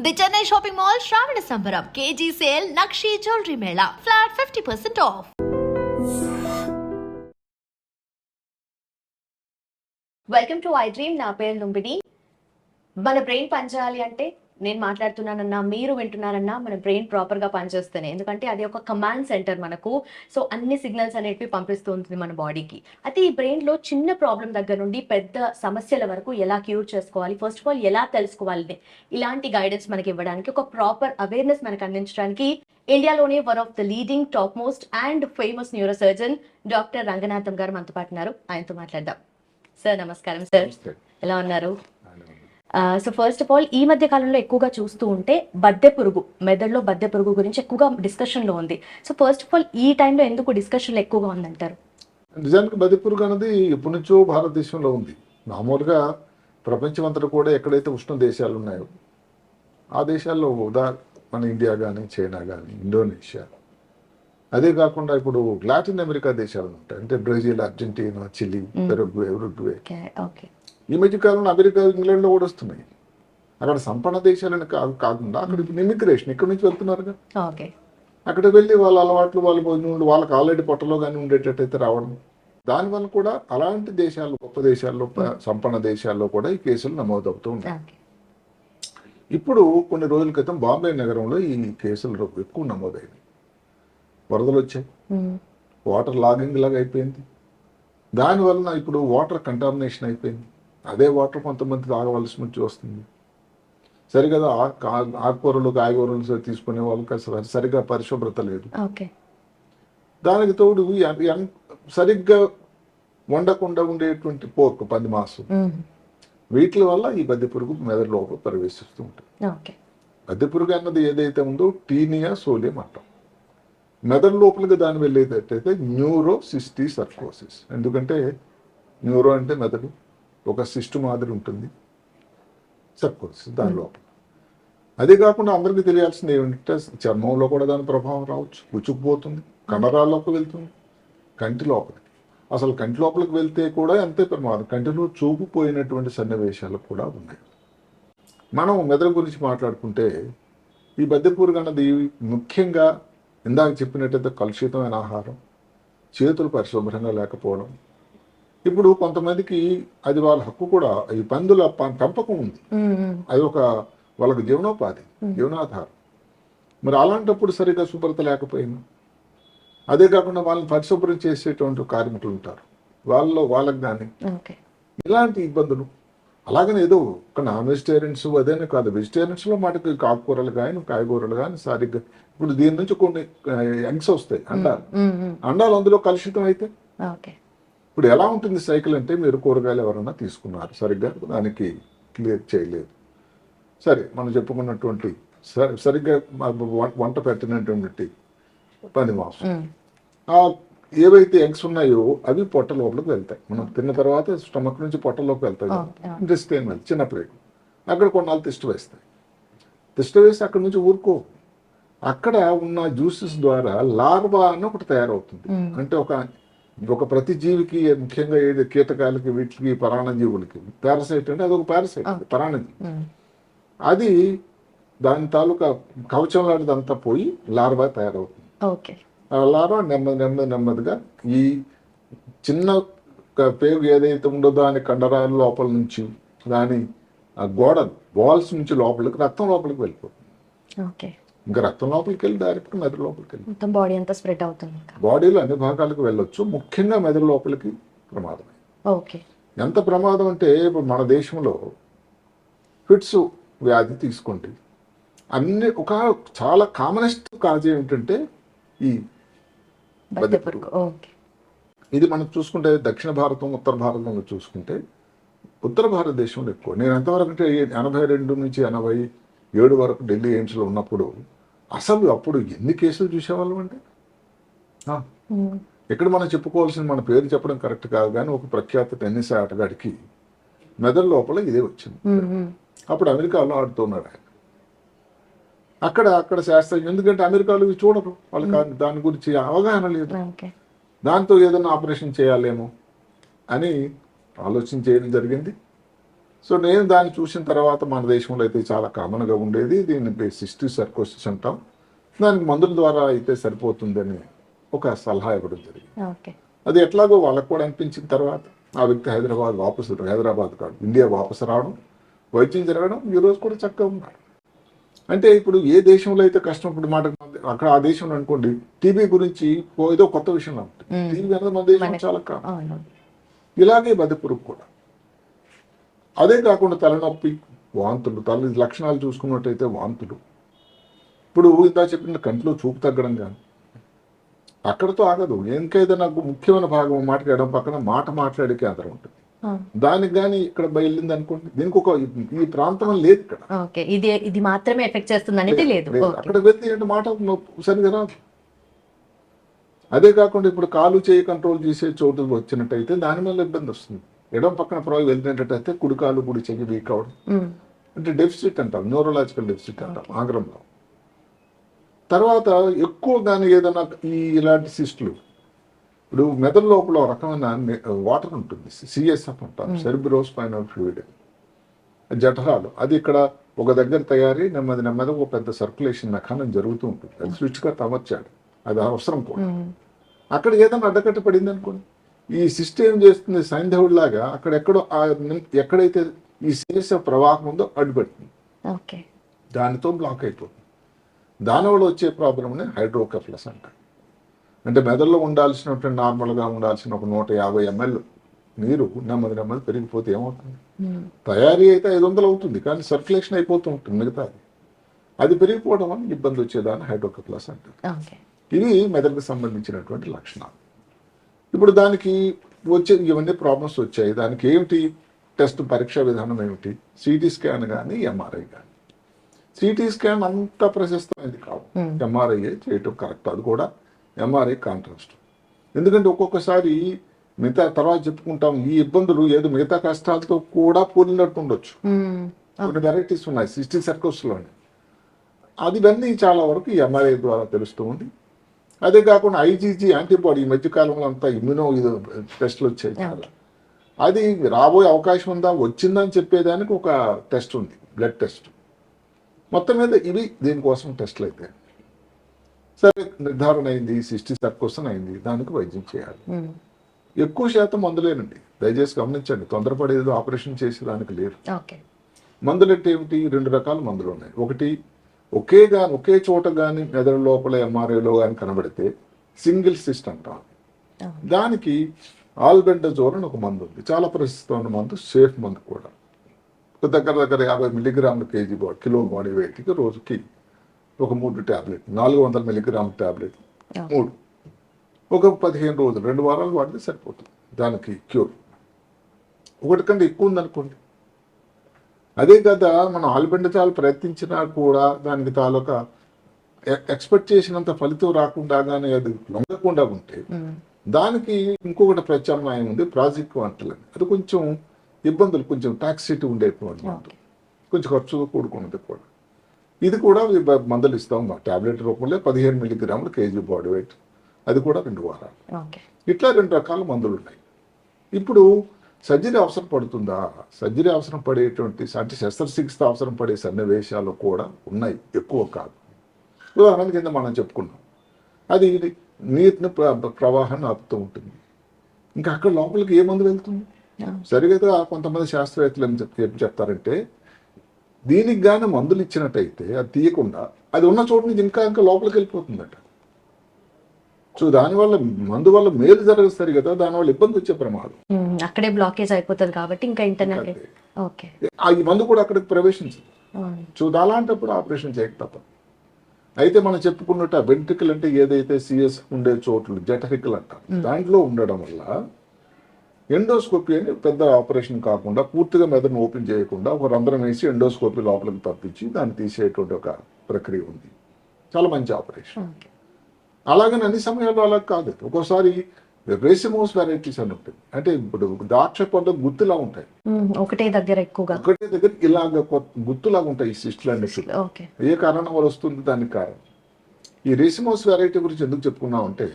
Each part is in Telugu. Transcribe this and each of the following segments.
ది చెన్నై షాపింగ్ మాల్ శ్రావణ సంబరం KG sale nakshi jewellery Mela flat 50% of. Welcome to I dream. నా పేరు లుంబిని. మన బ్రెయిన్ పనిచేయాలి అంటే నేను మాట్లాడుతున్నానన్నా మీరు వింటున్నారన్నా మన బ్రెయిన్ ప్రాపర్గా పనిచేస్తేనే, ఎందుకంటే అది ఒక కమాండ్ సెంటర్ మనకు. సో అన్ని సిగ్నల్స్ అనేటివి పంపిస్తూ ఉంటుంది మన బాడీకి. అయితే ఈ బ్రెయిన్లో చిన్న ప్రాబ్లం దగ్గర నుండి పెద్ద సమస్యల వరకు ఎలా క్యూర్ చేసుకోవాలి, ఫస్ట్ ఆఫ్ ఆల్ ఎలా తెలుసుకోవాలి, ఇలాంటి గైడెన్స్ మనకి ఇవ్వడానికి, ఒక ప్రాపర్ అవేర్నెస్ మనకు అందించడానికి ఇండియాలోనే one of the leading top most and famous neuro surgeon doctor Ranganatham గారు మనతో పాటు ఉన్నారు. ఆయనతో మాట్లాడదాం. సార్ నమస్కారం. సార్ ఎలా ఉన్నారు? సో ఫస్ట్ ఆఫ్ ఆల్ ఈ మధ్య కాలంలో ఎక్కువగా చూస్తూ ఉంటే బద్దె పురుగు, మెదడులో బద్దె పురుగు గురించి ఎక్కువగా డిస్కషన్లో ఉంది. సో ఫస్ట్ ఆఫ్ ఆల్ ఈ టైంలో ఎందుకు డిస్కషన్లో ఎక్కువగా ఉందంటారు? నిజానికి బద్దె పురుగు అనేది ఎప్పటి నుంచో భారతదేశంలో ఉంది. మామూలుగా ప్రపంచం అంతటా కూడా ఎక్కడైతే ఉష్ణ దేశాలు ఉన్నాయో ఆ దేశాల్లో మన ఇండియా కానీ, చైనా కానీ, ఇండోనేషియా, అదే కాకుండా ఇప్పుడు లాటిన్ అమెరికా దేశాలు ఉంటాయి, అంటే బ్రెజిల్, అర్జెంటీనా, చిలీ, ఉరుగ్వే. ఈ మధ్య కాలంలో అమెరికా, ఇంగ్లాండ్లో కూడా వస్తున్నాయి. అక్కడ సంపన్న దేశాలని కాకుండా అక్కడ ఇప్పుడు ఇమిగ్రేషన్ ఇక్కడ నుంచి వెళ్తున్నారుగా, అక్కడ వెళ్ళి వాళ్ళ అలవాట్లు, వాళ్ళ భోజనం, వాళ్ళకి ఆల్రెడీ పొట్టలో కానీ ఉండేటట్టయితే రావడం. దానివల్ల కూడా అలాంటి దేశాలు, గొప్ప దేశాల్లో, సంపన్న దేశాల్లో కూడా ఈ కేసులు నమోదవుతూ ఉంటాయి. ఇప్పుడు కొన్ని రోజుల క్రితం బాంబే నగరంలో ఈ కేసులు ఎక్కువ నమోదైనవి. వరదలు వచ్చాయి, వాటర్ లాగింగ్ లాగా అయిపోయింది. దానివలన ఇప్పుడు వాటర్ కంటామినేషన్ అయిపోయింది. అదే వాటర్ కొంతమంది తాగవలసి నుంచి వస్తుంది. సరిగా ఆకుకూరలు, కాయగూరలు తీసుకునే వాళ్ళకి సరిగ్గా పరిశుభ్రత లేదు. దానికి తోడు సరిగ్గా వండకుండా ఉండేటువంటి పోర్క్, పంది మాంసం, వీటి వల్ల ఈ బద్దె పురుగు మెదడు లోపల ప్రవేశిస్తూ ఉంటుంది. బద్దె పురుగు అన్నది ఏదైతే ఉందో టీనియా సోలియం అంటాం. మెదడు లోపలికి దాన్ని వెళ్ళేటట్టయితే న్యూరోసిస్టీ సర్కోసిస్. ఎందుకంటే న్యూరో అంటే మెదడు, ఒక సిస్టు మాదిరి ఉంటుంది, సర్కోసిస్ దాని లోపల. అదే కాకుండా అందరికీ తెలియాల్సింది ఏమిటంటే చర్మంలో కూడా దాని ప్రభావం రావచ్చు, పుచ్చుకుపోతుంది, కండరాల్లోకి వెళ్తుంది, కంటి లోపలికి. అసలు కంటి లోపలికి వెళ్తే కూడా అంతే ప్రమాదం. కంటిలో చూపు పోయినటువంటి సన్నివేశాలు కూడా ఉన్నాయి. మనం మెదడు గురించి మాట్లాడుకుంటే ఈ బద్దె పురుగు అన్నది ముఖ్యంగా ఇందాక చెప్పినట్టయితే కలుషితమైన ఆహారం, చేతులు పరిశుభ్రంగా లేకపోవడం. ఇప్పుడు కొంతమందికి అది వాళ్ళ హక్కు కూడా, ఈ పందుల పెంపకం ఉంది, అది ఒక వాళ్ళకి జీవనోపాధి, జీవనాధారం. మరి అలాంటప్పుడు సరిగా శుభ్రత లేకపోయినా, అదే కాకుండా వాళ్ళని పరిశుభ్రం చేసేటువంటి కార్మికులు ఉంటారు, వాళ్ళకి కానీ ఇలాంటి ఇబ్బందులు. అలాగనే ఏదో ఒక నాన్ వెజిటేరియన్స్ అదేనే కాదు, వెజిటేరియన్స్లో మాటకి ఆకుకూరలు కానీ, కాయగూరలు కానీ సరిగ్గా, ఇప్పుడు దీని నుంచి కొన్ని ఎగ్స్ వస్తాయి, అండాలు అందులో కలుషితం అయితే ఇప్పుడు ఎలా ఉంటుంది సైకిల్ అంటే, మీరు కూరగాయలు ఎవరైనా తీసుకున్నారు, సరిగ్గా దానికి క్లియర్ చేయలేదు, సరే మనం చెప్పుకున్నటువంటి సరిగ్గా వంట పెట్టినటువంటి పంది మాంసం, ఏవైతే ఎగ్స్ ఉన్నాయో అవి పొట్ట లోపలికి వెళ్తాయి. మనం తిన్న తర్వాత స్టమక్ నుంచి పొట్టలోకి వెళ్తాయి, ఇంటెస్టైన్ వెళ్తాయి, చిన్న ప్లేట్. అక్కడ కొన్నాళ్ళు తిష్ట వేస్తాయి. తిష్ట వేసి అక్కడ నుంచి ఊరుకో, అక్కడ ఉన్న జ్యూసెస్ ద్వారా లార్వా అని ఒకటి తయారవుతుంది. అంటే ఒక ప్రతి జీవికి, ముఖ్యంగా ఏది కీటకాలకి, వీటికి, పరాణజీవులకి పారాసైట్ అంటే అదొక పారాసైట్, పరాణజీవి. అది దాని తాలూకా కవచం లాంటిదంతా పోయి లార్వా తయారవుతుంది. ఆ లార్వా నెమ్మదిగా ఈ చిన్న పేగు ఏదైతే ఉందో దాని కండరాల లోపల నుంచి, దాని గోడలు, వాల్స్ నుంచి లోపలికి, రక్తం లోపలికి వెళ్ళిపోతుంది. ఇంకా రక్తం లోపలికి వెళ్ళి డైరెక్ట్ మెదడు లోపలికి వెళ్ళి బాడీ అంతా స్ప్రెడ్ అవుతుంది. బాడీలో అన్ని భాగాలకు వెళ్ళొచ్చు, ముఖ్యంగా మెదడు లోపలికి ప్రమాదం. ఎంత ప్రమాదం అంటే, ఇప్పుడు మన దేశంలో ఫిట్స్ వ్యాధి తీసుకోండి, అన్ని చాలా కామనెస్ట్ కాజ్ ఏమిటంటే ఈ బద్దె పురుగు. ఇది మనం చూసుకుంటే దక్షిణ భారతం, ఉత్తర భారతంలో చూసుకుంటే ఉత్తర భారతదేశంలో ఎక్కువ. నేను ఎంతవరకు అంటే 82 నుంచి 87 వరకు ఢిల్లీ ఎయిమ్స్లో ఉన్నప్పుడు అసలు అప్పుడు ఎన్ని కేసులు చూసేవాళ్ళం అంటే, ఇక్కడ మనం చెప్పుకోవాల్సింది, మన పేరు చెప్పడం కరెక్ట్ కాదు కానీ, ఒక ప్రఖ్యాత టెన్నిస్ ఆటగాడికి మెదడు లోపల ఇదే వచ్చింది. అప్పుడు అమెరికాలో ఆడుతున్నాడు ఆయన. అక్కడ శాస్త్రం, ఎందుకంటే అమెరికాలో ఇవి చూడరు, వాళ్ళకి దాని గురించి అవగాహన లేదు. దాంతో ఏదైనా ఆపరేషన్ చేయాలేమో అని ఆలోచన చేయడం జరిగింది. సో నేను దాన్ని చూసిన తర్వాత మన దేశంలో అయితే చాలా కామన్గా ఉండేది, దీన్ని సిస్టిక్ సర్కోసిస్ అంటాం, దానికి మందుల ద్వారా అయితే సరిపోతుందని ఒక సలహా ఇవ్వడం జరిగింది. ఓకే. అది ఎట్లాగో వాళ్ళకు కూడా అనిపించిన తర్వాత ఆ వ్యక్తి హైదరాబాద్ కాదు ఇండియా వాపసు రావడం, వైద్యం జరగడం, ఈ రోజు కూడా చక్కగా ఉన్నారు. అంటే ఇప్పుడు ఏ దేశంలో అయితే కష్టం, ఇప్పుడు మాట అక్కడ ఆ దేశంలో అనుకోండి టీబీ గురించి ఏదో కొత్త విషయంలో ఉంటుంది, టీబీ అనేది మన దేశంలో చాలా కాదు. ఇలాగే బదిపురుగు కూడా. అదే కాకుండా తలనొప్పి, వాంతులు, తల లక్షణాలు చూసుకున్నట్టయితే వాంతులు, ఇప్పుడు ఇందా చెప్పిన కంట్లో చూపు తగ్గడం కానీ అక్కడతో ఆగదు. ఇంకైతే నాకు ముఖ్యమైన భాగం మాట్లాడడం పక్కన మాట్లాడే కేంద్రం ఉంటుంది, దానికి కానీ ఇక్కడ బయలుదేరింది అనుకోండి, దీనికి ఒక ఈ ప్రాంతం లేదు ఇక్కడ. ఓకే, ఇది మాత్రమే ఎఫెక్ట్ చేస్తుంది అనేది లేదు. అక్కడ వెళ్తే ఏంటి మాట సరిగా రాదు. అదే కాకుండా ఇప్పుడు కాలు చేయి కంట్రోల్ చేసే చోటు వచ్చినట్టయితే దాని వల్ల ఇబ్బంది వస్తుంది. ఎడం పక్కన ప్రభావం వెళ్తున్నట్టయితే కుడి కాలు కుడి చెయ్యి వీక్ అవడం, అంటే డెఫిసిట్ అంటాం, న్యూరలాజికల్ డెఫిసిట్ అంటాం ఆంగ్లంలో. తర్వాత ఎక్కువ కానీ ఏదైనా ఇలాంటి సిస్టులు, ఇప్పుడు మెదడు లోపల ఒక రకమైన వాటర్ ఉంటుంది, సిఎస్ఎఫ్ అంటాం, సెరిబ్రో స్పైనల్ ఫ్లూయిడ్, జఠరాలు. అది ఇక్కడ ఒక దగ్గర తయారీ నెమ్మది ఒక పెద్ద సర్క్యులేషన్ మెకానిజం జరుగుతూ ఉంటుంది. అది స్విచ్గా అమర్చాడు, అది అవసరం కూడా. అక్కడ ఏదైనా అడ్డకట్ట పడింది అనుకోండి, ఈ సిస్టమ్ చేస్తుంది సైంధవుడిలాగా ఎక్కడైతే ఈ సిఎస్ఎఫ్ ప్రవాహం ఉందో అడ్డుపెడుతుంది, దానితో బ్లాక్ అయిపోతుంది. దానివల్ల వచ్చే ప్రాబ్లమ్ని హైడ్రోకెఫలస్ అంటారు. అంటే మెదడులో ఉండాల్సినటువంటి నార్మల్గా ఉండాల్సిన ఒక 150 ml నీరు నెమ్మది పెరిగిపోతే ఏమవుతుంది, తయారీ అయితే 500 అవుతుంది కానీ సర్క్యులేషన్ అయిపోతూ ఉంటుంది మిగతాది. అది పెరిగిపోవడం వల్ల ఇబ్బంది వచ్చేదాన్ని హైడ్రోకెఫలస్ అంటారు. ఇవి మెదడుకు సంబంధించినటువంటి లక్షణాలు. ఇప్పుడు దానికి ఇవన్నీ ప్రాబ్లమ్స్ వచ్చాయి. దానికి ఏమిటి టెస్ట్ పరీక్షా విధానం ఏమిటి, సిటీ స్కాన్ కానీ ఎంఆర్ఐ కానీ. సిటీ స్కాన్ అంత ప్రశస్తమైనది కాదు, ఎంఆర్ఐ చేయటం కరెక్ట్. అది కూడా ఎంఆర్ఐ కాంట్రాస్ట్. ఎందుకంటే ఒక్కొక్కసారి మిగతా తర్వాత చెప్పుకుంటాం, ఈ ఇబ్బందులు ఏదో మిగతా కష్టాలతో కూడా పోలినట్టు ఉండొచ్చు. కొన్ని వెరైటీస్ ఉన్నాయి సిస్టిక్ సర్కోసిస్లోని, అది ఇవన్నీ చాలా వరకు ఈ ఎంఆర్ఐ ద్వారా తెలుస్తూ ఉంది. అదే కాకుండా ఐజీజీ యాంటీబాడీ ఈ మధ్యకాలంలో అంతా ఇమ్యూనో టెస్ట్లు వచ్చాయి చాలా. అది రాబోయే అవకాశం ఉందా, వచ్చిందని చెప్పేదానికి ఒక టెస్ట్ ఉంది, బ్లడ్ టెస్ట్. మొత్తం మీద ఇవి దీనికోసం టెస్ట్లు అయితే సరే నిర్ధారణ అయింది, సిస్టిక్ సర్కోసిస్ అయింది, దానికి వైద్యం చేయాలి. ఎక్కువ శాతం మందులేనండి, దయచేసి గమనించండి. తొందరపడేది ఆపరేషన్ చేసేదానికి లేదు. మందులు అంటే ఏమిటి, 2 రకాల మందులు ఉన్నాయి. ఒకటి ఒకే చోట కానీ మెదడు లోపల ఎంఆర్ఐలో కానీ కనబడితే సింగిల్ సిస్ట్ అంటాం. దానికి ఆల్బెండజోల్ అని ఒక మందు ఉంది, చాలా ప్రసిద్ధమైన మందు, సేఫ్ మందు కూడా. దగ్గర 50 mg kg కిలో బాడీ వెయిట్కి రోజుకి ఒక 3 టాబ్లెట్, 400 mg టాబ్లెట్ 3, ఒక 15 రోజులు 2 వారాలు వాడితే సరిపోతుంది దానికి క్యూర్. ఒకటి కంటే ఎక్కువ ఉందనుకోండి, అదే కదా మనం ఆల్బెండజాల్ ప్రయత్నించినా కూడా దానికి తాలూకా ఎక్స్పెక్ట్ చేసినంత ఫలితం రాకుండా కానీ అది లొంగకుండా ఉంటే దానికి ఇంకొకటి ప్రత్యామ్నాయం ఉంది, ప్రాజిక్వాంటల్. అది కొంచెం ఇబ్బందులు, కొంచెం టాక్సిటీ ఉండేటువంటి మందు, కొంచెం ఖర్చుతో కూడుకున్నది కూడా. ఇది కూడా మందులు ఇస్తాం టాబ్లెట్ రూపంలో 15 mg kg బాడీ వెయిట్, అది కూడా 2 వారాలు. ఇట్లా 2 రకాల మందులు ఉన్నాయి. ఇప్పుడు సర్జరీ అవసరం పడుతుందా, సర్జరీ అవసరం పడేటువంటి అంటే శస్త్రచికిత్స అవసరం పడే సన్నివేశాలు కూడా ఉన్నాయి, ఎక్కువ కాదు. ఉదాహరణ కింద మనం చెప్పుకున్నాం, అది నీటిని ప్రవాహాన్ని ఆపుతూ ఉంటుంది. ఇంకా అక్కడ లోపలికి ఏ మందు వెళ్తుంది, సరిగ్గా కొంతమంది శాస్త్రవేత్తలు ఏం చెప్తారంటే, దీనికి కానీ మందులు ఇచ్చినట్టయితే అది తీయకుండా అది ఉన్న చోటు నుంచి ఇంకా లోపలికి వెళ్ళిపోతుందట. సో దానివల్ల మందు వల్ల మేలు జరగదు కదా, దానివల్ల ఇబ్బంది వచ్చే ప్రమాదం, అక్కడే బ్లాకేజ్ అయిపోతుంది కాబట్టి ఇంకా ఇంటర్నల్ ఈ మందు కూడా అక్కడికి ప్రవేశించదు. సో అలాంటప్పుడు ఆపరేషన్ చేయక తప్పదు. అయితే మనం చెప్పుకున్నట్టు వెంట్రికల్ అంటే ఏదైతే సిఎస్ ఉండే చోట్లు జఠరికల్ అంటారు, దాంట్లో ఉండడం వల్ల ఎండోస్కోపీ అని పెద్ద ఆపరేషన్ కాకుండా పూర్తిగా మెదడును ఓపెన్ చేయకుండా ఒక రంధ్రం వేసి ఎండోస్కోపీ లోపలికి పంపించి దాన్ని తీసేటువంటి ఒక ప్రక్రియ ఉంది, చాలా మంచి ఆపరేషన్. అలాగని అన్ని సమయాల్లో అలా కాదు. ఒక్కోసారి రేసిమోస్ వెరైటీస్ అని ఉంటుంది, అంటే ఇప్పుడు ద్రాక్ష పండు గుత్తులా ఉంటాయి, ఒకటే దగ్గర ఇలాగ గుత్తులాగా ఉంటాయి ఈ సిస్టులు అన్ని. ఏ కారణం వల్ల వస్తుంది, దానికి కారణం. ఈ రేసిమోస్ వెరైటీ గురించి ఎందుకు చెప్పుకున్నాం అంటే,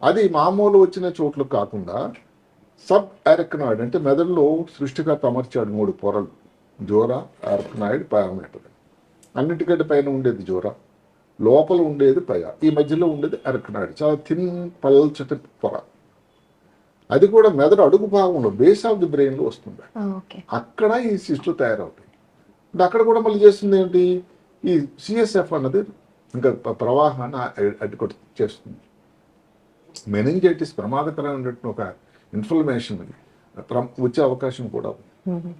అది మామూలు వచ్చిన చోట్ల కాకుండా సబ్ అరెక్నాయిడ్ అంటే మెదడులో సృష్టికర్త అమర్చాడు 3 పొరలు, జోరా, అరెక్నాయిడ్, పయామీటర్. అన్నిటికంటే పైన ఉండేది జోరా, లోపల ఉండేది పయ, ఈ మధ్యలో ఉండేది అరెక్నాయిడ్, చాలా థిన్ పల్చటి పొర. అది కూడా మెదడు అడుగు భాగంలో బేస్ ఆఫ్ ది బ్రెయిన్లో వస్తుంది. అక్కడ ఈ సిస్టులు తయారవుతాయి. అక్కడ కూడా మళ్ళీ చేస్తుంది ఏంటి, ఈ సిఎస్ఎఫ్ అన్నది ఇంకా ప్రవాహాన్ని అడ్డుకొట్టి చేస్తుంది. మెనింజైటిస్ ప్రమాదకరమైనటువంటి ఒక ఇన్ఫ్లమేషన్ వచ్చే అవకాశం కూడా ఉంది.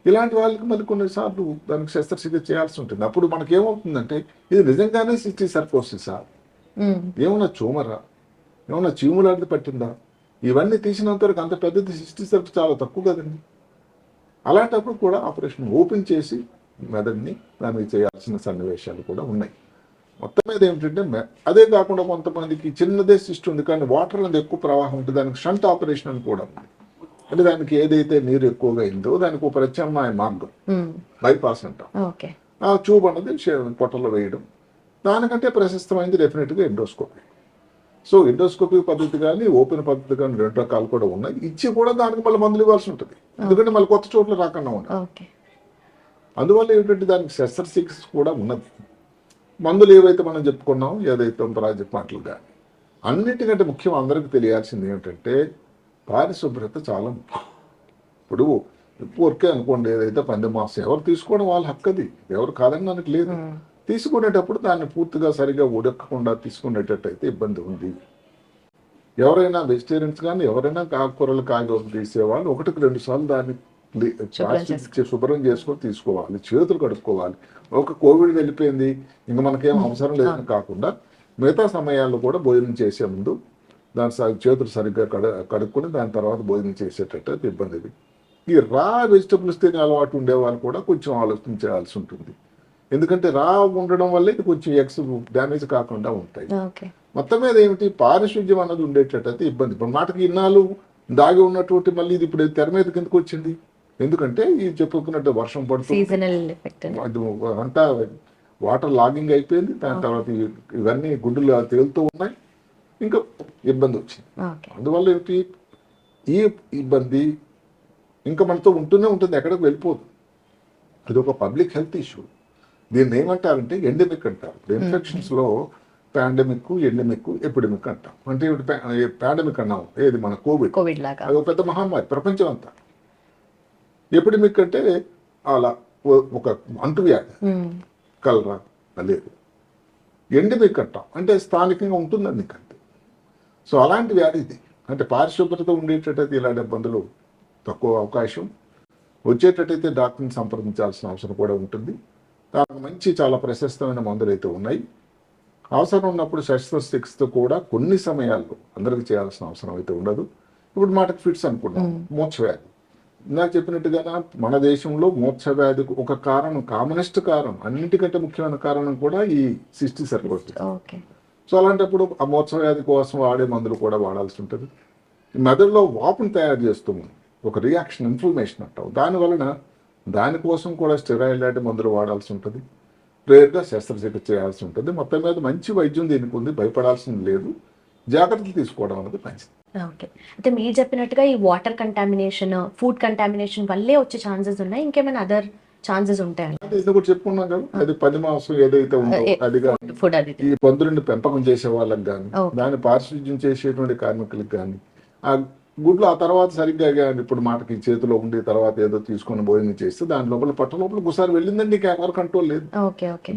ఇలాంటి వాళ్ళకి మళ్ళీ కొన్నిసార్లు దానికి శస్త్రచికిత్స చేయాల్సి ఉంటుంది. అప్పుడు మనకి ఏమవుతుందంటే ఇది నిజంగానే సిస్టిక్ సర్కోసిసా, ఏమన్నా ట్యూమరా, ఏమన్నా చీములాంటిది పట్టిందా, ఇవన్నీ తీసినంత వరకు అంత పెద్దది సిస్టిక్ సర్క్ చాలా తక్కువ కదండి. అలాంటప్పుడు కూడా ఆపరేషన్ ఓపెన్ చేసి మెదడుని దానికి చేయాల్సిన సన్నివేశాలు కూడా ఉన్నాయి. మొత్తం మీద ఏమిటంటే అదే కాకుండా కొంతమందికి చిన్నదే సిస్ట్ ఉంది కానీ వాటర్ అనేది ఎక్కువ ప్రవాహం ఉంటుంది, దానికి షంట్ ఆపరేషన్ అని కూడా ఉంది. అంటే దానికి ఏదైతే నీరు ఎక్కువగా అయిందో దానికి ఒక ప్రత్యామ్నాయ మార్గం, బైపాస్ అంటాం. ఆ ట్యూబ్ అన్నది పొట్టలో వేయడం. దానికంటే ప్రశస్తమైంది డెఫినెట్గా ఎండోస్కోపీ. సో ఎండోస్కోపీ పద్ధతి కానీ ఓపెన్ పద్ధతి కానీ 2 రకాలు కూడా ఉన్నాయి. ఇచ్చి కూడా దానికి మళ్ళీ మందులు ఇవ్వాల్సి ఉంటుంది, ఎందుకంటే మళ్ళీ కొత్త చోట్ల రాకుండా ఉన్నాయి. అందువల్ల ఏమిటంటే దానికి శస్త్రచికిత్స కూడా ఉన్నది. మందులు ఏవైతే మనం చెప్పుకున్నాం, ఏదైతే ప్రాజెక్ట్ మాటలు కానీ, అన్నిటికంటే ముఖ్యం అందరికీ తెలియాల్సింది ఏమిటంటే పారిశుభ్రత చాలా ముఖ్యం. ఇప్పుడు ఊరికే అనుకోండి, ఏదైతే పంది మాంసం ఎవరు తీసుకోవడం వాళ్ళ హక్కు, అది ఎవరు కాదని మనకు లేదు. తీసుకునేటప్పుడు దాన్ని పూర్తిగా సరిగా ఉడకకుండా తీసుకునేటట్టయితే ఇబ్బంది ఉంది. ఎవరైనా వెజిటేరియన్స్ కానీ ఎవరైనా ఆకుకూరలు కాయగూరలు తీసేవాళ్ళు 1-2 సార్లు దాన్ని శుభ్రం చేసుకొని తీసుకోవాలి, చేతులు కడుక్కోవాలి. ఒక కోవిడ్ వెళ్ళిపోయింది ఇంకా మనకేం అవసరం లేదని కాకుండా మిగతా సమయాల్లో కూడా భోజనం చేసే ముందు దాని చేతులు సరిగ్గా కడుక్కొని దాని తర్వాత భోజనం చేసేటట్టు ఇబ్బంది. ఈ రా వెజిటబుల్స్ తినే అలవాటు ఉండేవాళ్ళు కూడా కొంచెం ఆలోచన చేయాల్సి ఉంటుంది, ఎందుకంటే రా ఉండడం వల్ల ఇది కొంచెం ఎగ్స్ డ్యామేజ్ కాకుండా ఉంటాయి. మొత్తం మీద ఏమిటి, పారిశుద్ధ్యం అన్నది ఉండేటట్టయితే ఇబ్బంది. ఇప్పుడు మాటకి ఇన్నాళ్ళు దాగి ఉన్నటువంటి మళ్ళీ ఇది ఇప్పుడు తెర మీద కిందకు వచ్చింది, ఎందుకంటే ఇది చెప్పుకున్నట్టు వర్షం పడుతుంది, అంతా వాటర్ లాగింగ్ అయిపోయింది. దాని తర్వాత ఇవన్నీ గుడ్డులు తేలుతూ ఉన్నాయి, ఇంకా ఇబ్బంది వచ్చింది. అందువల్ల ఏమిటి, ఈ ఇబ్బంది ఇంకా మనతో ఉంటూనే ఉంటుంది, ఎక్కడికి వెళ్ళిపోదు. ఇది ఒక పబ్లిక్ హెల్త్ ఇష్యూ. దీన్ని ఏమంటారంటే ఎండమిక్ అంటారు. ఇన్ఫెక్షన్స్లో పాండమిక్, ఎండమిక్, ఎపిడమిక్ అంటాం. అంటే పాండమిక్ అన్నాం ఏది మన కోవిడ్ లాగా, అది ఒక పెద్ద మహమ్మారి ప్రపంచం అంతా. ఎపిడమిక్ అంటే అలా ఒక అంటువ్యాధి, కలరా లేదు. ఎండమిక్ అంటాం అంటే స్థానికంగా ఉంటుందని అంతే. సో అలాంటి వ్యాధి ఇది. అంటే పారిశుభ్రత ఉండేటట్టయితే ఇలాంటి ఇబ్బందులు తక్కువ అవకాశం. వచ్చేటట్టయితే డాక్టర్ని సంప్రదించాల్సిన అవసరం కూడా ఉంటుంది. దానికి మంచి చాలా ప్రశస్తమైన మందులు అయితే ఉన్నాయి. అవసరం ఉన్నప్పుడు శస్త్రచికిత్స కూడా కొన్ని సమయాల్లో అందరికి చేయాల్సిన అవసరం అయితే ఉండదు. ఇప్పుడు మాటకు ఫిట్స్ అనుకున్నాం, మూర్ఛవ్యాధి. నాకు చెప్పినట్టుగా మన దేశంలో మూర్ఛవ్యాధికి ఒక కారణం, కామనెస్ట్ కారణం, అన్నిటికంటే ముఖ్యమైన కారణం కూడా ఈ సిస్టిక్ సర్కోసిస్. సో అలాంటప్పుడు ఆ మూర్ఛవ్యాధి కోసం వాడే మందులు కూడా వాడాల్సి ఉంటుంది. మెదడులో వాపును తయారు చేస్తుంది, ఒక రియాక్షన్, ఇన్ఫ్లమేషన్ అంటాం. దానివలన దానికోసం కూడా స్టెరాయిడ్ లాంటి మందులు వాడాల్సి ఉంటుంది. రేర్గా శస్త్రచికిత్స చేయాల్సి ఉంటుంది. మొత్తం మీద మంచి వైద్యం దీనికి ఉంది, భయపడాల్సింది లేదు. జాగ్రత్తలు తీసుకోవడం అనేది మంచిది. ఓకే, అంటే మీరు చెప్పినట్టుగా ఈ వాటర్ కంటామినేషన్, ఫుడ్ కంటామినేషన్ వల్లే వచ్చే ఛాన్సెస్ ఉన్నాయి, ఇంకేమైనా అదర్ ఛాన్సెస్ ఉంటాయి? ఇది కూడా చెప్పుకున్నాం కదా, అది పంది మాంసం ఏదైతే ఉందో అది కానీ, ఈ పందులని పెంపకం చేసే వాళ్ళకి కానీ, దాన్ని పారిశుద్ధ్యం చేసేటువంటి కార్మికులకు కానీ, ఆ గుడ్లు ఆ తర్వాత సరిగ్గా ఇప్పుడు మాటకి చేతిలో ఉండి తర్వాత ఏదో తీసుకొని భోజనం చేస్తే దాని లోపల పట్ట లోపల ఒకసారి వెళ్ళిందండి, ఎవరు కంట్రోల్ లేదు.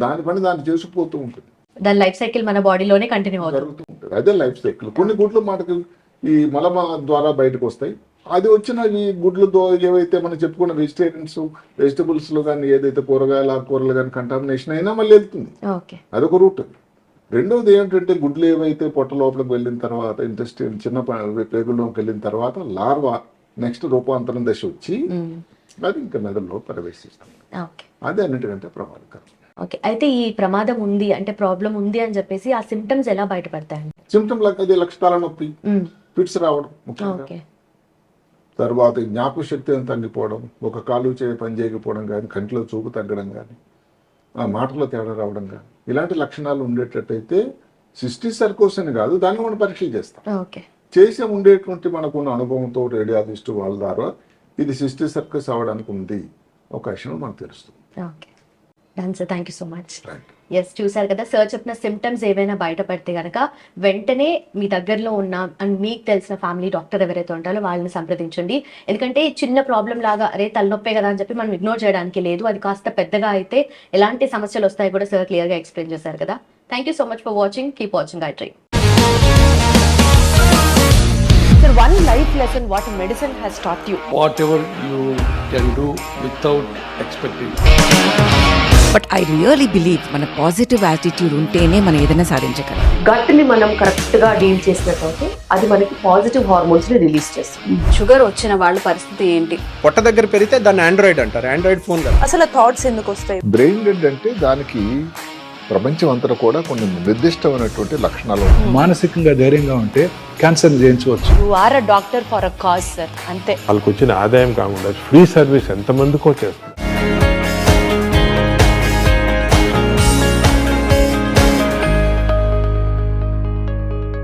దాని పని దాన్ని చేసుకుపోతూ ఉంటుంది. దాని లైఫ్ సైకిల్ మన బాడీలోనే కంటిన్యూ జరుగుతూ ఉంటుంది. అదే లైఫ్ సైకిల్. కొన్ని గుడ్లు మాటకి ఈ మలమ ద్వారా బయటకు వస్తాయి. అది వచ్చిన ఈ గుడ్లతో ఏవైతే మనం చెప్పుకున్న వెజిటబుల్స్ లో కానీ ఏదైతే కూరలు కానీ కంటామినేషన్ అయినా మళ్ళీ వెళ్తుంది. అదొక రూట్. రెండవది ఏంటంటే గుడ్లు ఏవైతే పొట్ట లోపలికి వెళ్ళిన తర్వాత ఇంటెస్టైన్ చిన్న పేగుల్లోకి వెళ్ళిన తర్వాత లార్వా నెక్స్ట్ రూపాంతరం దశ వచ్చి అది ఇంకా మెదడులో ప్రవేశిస్తుంది. అదే అన్నిటికంటే ప్రమాదకరం. ఓకే, అయితే ఈ ప్రమాదం ఉంది అంటే ప్రాబ్లం ఉంది అని చెప్పేసి ఆ సిమ్టమ్స్ ఎలా బయటపడతాయండి? సిమ్టమ్ అదే లక్షణాల నొప్పి, ఫిట్స్ రావడం ముఖ్యంగా, తర్వాత జ్ఞాపక శక్తి తగ్గిపోవడం, ఒక కాలు పని చేయకపోవడం కానీ, కంటిలో చూపు తగ్గడం కానీ, మాటలో తేడా రావడం కానీ, ఇలాంటి లక్షణాలు ఉండేటట్టయితే సిస్టిక్ సర్కోసిస్ అని కాదు, దాన్ని మనం పరీక్షలు చేస్తాం. చేసే ఉండేటువంటి మనకున్న అనుభవంతో రేడియాలజిస్ట్ వాళ్ళ ద్వారా ఇది సిస్టర్ సర్కస్ అవ్వడానికి ఉంది అవకాశం మనకు తెలుస్తుంది. Okay done sir, thank you so much. Right. Yes, చూసారు కదా సార్ చెప్పిన సిమ్టమ్స్ ఏవైనా బయటపడితే కనుక వెంటనే మీ దగ్గరలో ఉన్న అండ్ మీకు తెలిసిన ఫ్యామిలీ డాక్టర్ ఎవరైతే ఉంటారో వాళ్ళని సంప్రదించండి. ఎందుకంటే చిన్న ప్రాబ్లం లాగా అరే తలనొప్పే కదా అని చెప్పి మనం ఇగ్నోర్ చేయడానికి లేదు. అది కాస్త పెద్దగా అయితే ఎలాంటి సమస్యలు వస్తాయో కూడా సార్ క్లియర్గా ఎక్స్ప్లెయిన్ చేశారు కదా. Thank you so much for watching. Keep watching iDream. Sir, one life lesson what medicine has taught you. Whatever you can do without expecting. But I really believe మన పాజిటివ్ యాటిట్యూడ్ ఉంటేనే మనం ఏదైనా సాధించగలం. గట్ ని మనం కరెక్ట్ గా డీల్ చేసినట్లయితే అది మనకి పాజిటివ్ హార్మోన్స్ ని రిలీజ్ చేస్తుంది. షుగర్ వచ్చిన వాళ్ళ పరిస్థితి ఏంటి? పొట్ట దగ్గర పెరిగితే దాన్ని ఆండ్రాయిడ్ అంటారు, ఆండ్రాయిడ్ ఫోన్ కదా. అసలు థాట్స్ ఎందుకు వస్తాయి? బ్రెయిన్ డెడ్ అంటే దానికి ప్రపంచం అంతా కూడా కొన్ని నిర్దిష్టమైనటువంటి లక్షణాలు ఉన్నాయి. మానసికంగా ధైర్యంగా ఉంటే క్యాన్సర్ జయించవచ్చు. You are a doctor for a cause sir, అంతే. వాళ్ళకి వచ్చిన ఆదాయం కాకుండా ఫ్రీ సర్వీస్ ఎంతమందికో చేస్తుంది.